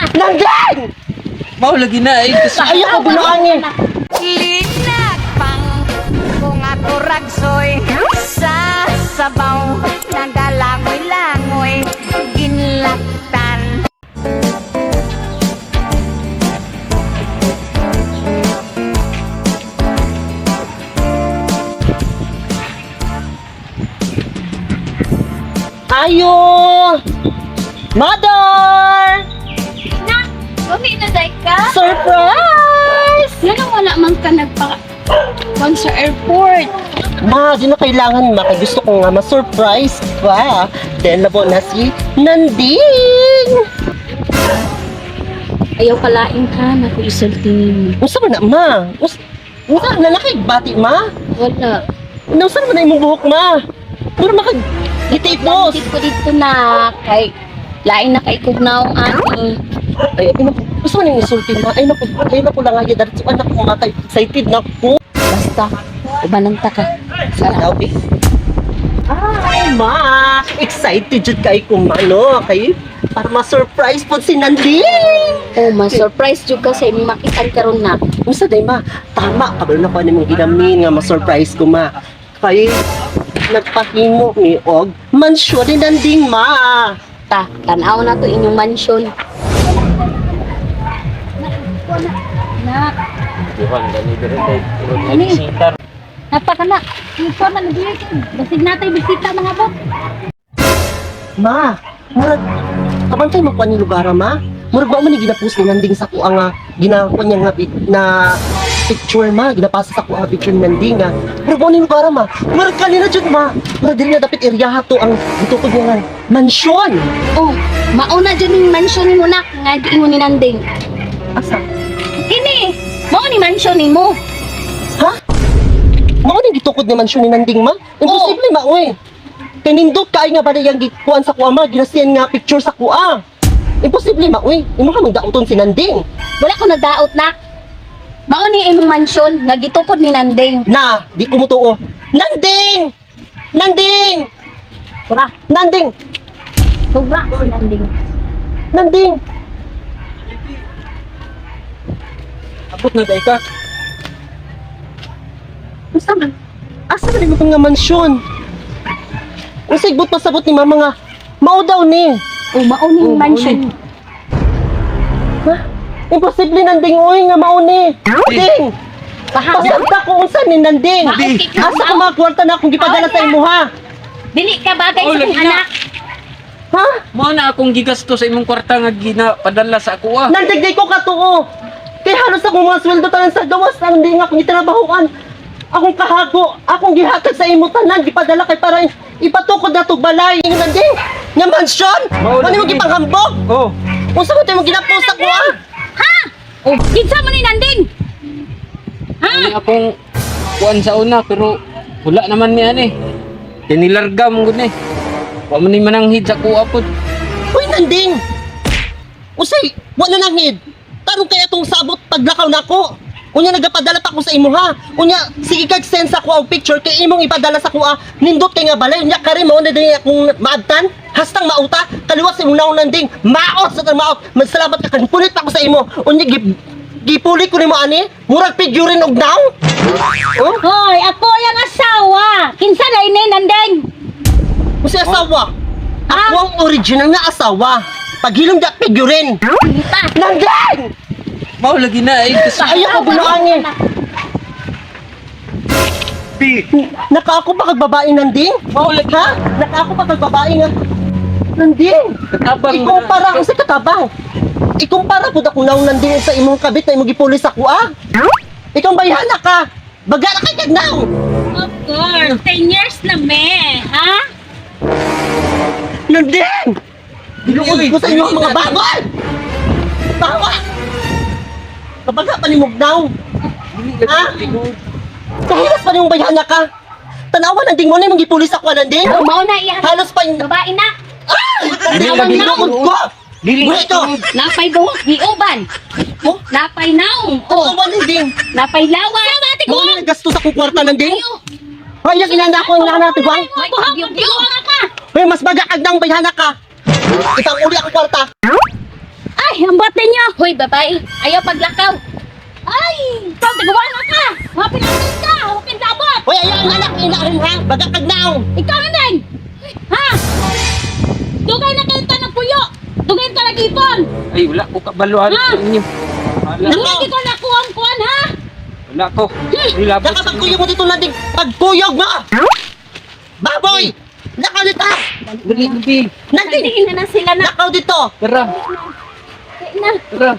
Nandyan! Mau lagi na eh. Ayaw ko bunuangin. Linag pang kung ato ragsoy sa sabaw nagalangoy-langoy ginlaktan. Ayo! Mother! Na, kami na day ka? Surprise! Yan ang wala man ka nagpa-one sa airport. Ma, di na kailangan ma. Kaya gusto ko nga ma-surprise pa. Then labo na si Nanding! Ayaw kalain ka na kung isultingin mo. Unsa man na, ma? Unsa na nakigbati, ma? Wala. Unsa man na imong buhok, ma? Puro makagitipos. Dito dito na kay lain na kay kugnaw ani. Ay, gusto mo nang isultin, ma? Ay, naku lang nga. Dahil anak ko matay. Excited na po. Basta ubananta ka. Daw, eh. Ay, ma! Excited jud kay kung ano, kay para ma-surprise po si Nanding! Oh, ma-surprise jud ka sa imong makitan karon na. Unsa day, ma? Tama, kabalo na ko ni mong ginamin nga ma-surprise ko, ma. Kay nagpahimo ni og mansyon ni Nanding, ma. Ta, tan-aw na to inyong mansion. Na, Tuhan, gani dere day. Ani? napaka na. Ito na nabili ko. Basig natay bisita mga bot. Ma, murag kabantay mo pa ni lugar, ma. Murag ba man ni ginapos ni Nanding sa ko ang ginakuha niya nga na picture, ma. Ginapasa sa ko ang picture ni Nanding, nga. Murag ba ni lugar, ma. Murag kanina jud, ma. Murag dili na dapat area to ang gitukod niya nga mansyon. Oh, mauna dyan yung mansion mo na nga giingon ni Nanding. Asa? Ini, mao ni mansion ni mo. Ha? Mao ni gitukod ni mansyon ni Nanding, ma? Imposible, ma, oy. Kay nindot kaay nga ba yung gikuan sa kuha, ma? Ginasiyan nga picture sa kuha. Imposible, ma, oy. Imo ka magdauton si Nanding. Wala ko nagdaot na. Mao ni imong mansion nga gitukod ni Nanding. Na, di ko mutuo. Nanding! Nanding! Tara, Nanding! sobra si Nanding. Nanding! Abot na day ka. Asa man? Asa man yung nga mansyon? Ang sigbot pasabot ni mama nga, mao daw ni. Oh, mao ni Oh, mao mansion. ni. Ha? Imposible Nanding, oy nga mao ni. Nanding! Pasabta ko unsa ni Nanding. Di. Asa ka mga kwarta na akong gipadala sa imo, ha? Dili ka bagay Oh, sa lagi kong na. anak. Ha? Mao na akong gigasto sa imong kwarta nga ginapadala sa ako ah. Nanding di ko katuo. Kaya halos akong mga sweldo tanan sa gawas ang hindi nga akong itrabahoan. Akong kahago, akong gihatag sa imo tanan, gipadala kay para ipatukod na tog balay. Nanding, nga mansyon? Mao Ano mo lagi. gipanghambog? Oh, Unsa mo tayo mo ginapos sa kuha? Ha? Oh, kinsa man ni Nanding? Ha? ani akong kuan sa una pero wala naman ni ani. Dinilarga mo gud ni. Wa man ni mananghid sa kuha pod. Uy, Nanding! Usay, wala nang hid. Tarong kaya itong sabot paglakaw na ako. Unya nagapadala pa ko sa imo, ha. Unya sige kag send sa ko ang picture kay imong ipadala sa kuha. Nindot kay nga balay unya kare mo na din akong maadtan. Hastang mauta kaliwat sa imong naon, Nanding. Maot sa maot. Magsalamat ka kan punit pa ko sa imo. Unya gipuli ko nimo ani. Murag figurin og naw. Oh, Hoy, ako yung asawa. Kinsa na ini Nanding? usa asawa. Ako ang original nga asawa. Paghilom da figurin. Kita. Nanding! Mao lagi na eh kasi Ayaw ko bunuangin. Naka ako ba kag babae, Nanding? mao lagi. Ha? Naka ako ba kag babae nga? Nanding! Katabang Ikumpara ko sa katabang. Ikumpara po akong naong Nanding sa imong kabit na imong gipulis ako, ah? Ikaw bayhana ka! Baga na kay kagnaw! Of course, 10 years na me, ha? Nanding! Diluod ko sa inyo ang mga baboy! Bawa! Kabaga pa ni Mugnaw! Ha? Kahilas pa ni mong bayhana ka! Tanawa, Nanding mo na imong gipulis ako, Nanding! Oh, mao na iya. Halos pa yung... Babae na. Tanawa, diluod ko! Dili. Mo ito! Napay buhok ni Uban. Oh, Napay naong. Oh, tanawa, Nanding! napay lawa. Mati ko. Mo na naggasto sa kong kwarta, Nanding! Ayo. Hoy, yung inanda ko yung nanati bang? Hoy, buhok ka. Hoy, mas bagakag ng bayhana ka! Itang uli ako kwarta! Ay, ang bate niyo. Hoy, babae. Ayaw paglakaw. Ay, ikaw, tagawa na ka. Hapin ka. Hapin labot. Hoy, ayaw ang anak ina rin ha. Bagakag naong. Ikaw na din. Ha? Dugay na kayo ng puyo. Dugay ka nag-ipon. Ay, wala ko kabaluhan Ah! sa inyo. Wala, Dugay ko na kuwang-kuwan, ha? wala ko. Nilabot sa inyo. Nakapagkuyog mo dito na din. Pagkuyog mo! Baboy! Nakaw dito! Dali, dali. Nandito! na sila na. Nakaw dito! Tara, Na. tara.